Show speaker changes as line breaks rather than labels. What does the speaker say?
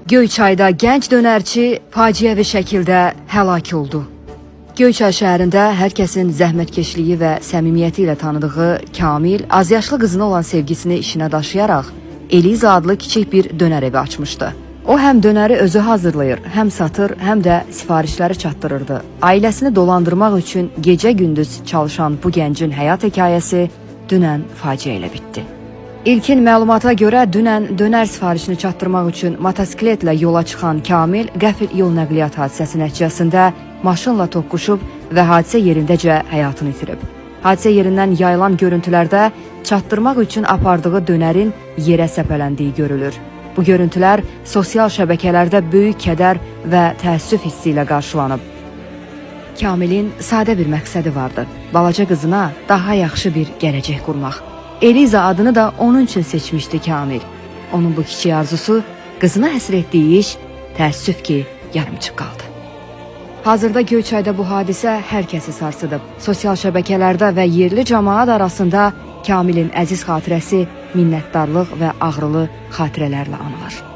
Göyçayda gənc dönərçi faciəvi şəkildə həlak oldu. Göyçay şəhərində hər kəsin zəhmətkeşliyi və səmimiyyəti ilə tanıdığı Kamil, azyaşlı qızına olan sevgisini işinə daşıyaraq Eliza adlı kiçik bir dönər evi açmışdı. O həm dönəri özü hazırlayır, həm satır, həm də sifarişləri çatdırırdı. Ailəsini dolandırmaq üçün gecə-gündüz çalışan bu gəncin həyat hekayəsi dünən faciə ilə bitdi. İlkin məlumata görə dünən dönər sifarişini çatdırmaq üçün motosikletlə yola çıxan Kamil qəfil yol nəqliyyat hadisəsi nəticəsində maşınla toqquşub və hadisə yerindəcə həyatını itirib. Hadisə yerindən yayılan görüntülərdə çatdırmaq üçün apardığı dönərin yerə səpələndiyi görülür. Bu görüntülər sosial şəbəkələrdə böyük kədər və təəssüf hissi ilə qarşılanıb. Kamilin sadə bir məqsədi vardı: balaca qızına daha yaxşı bir gələcək qurmaq. Eliza adını da onun üçün seçmişdi Kamil. Onun bu kiçik arzusu qızına həsr etdiyi iş təəssüf ki yarımçıq qaldı. Hazırda Göyçayda bu hadisə hər kəsi sarsıdıb. Sosial şəbəkələrdə və yerli cəmaət arasında Kamilin əziz xatirəsi minnətdarlıq və ağrılı xatirələrlə anılır.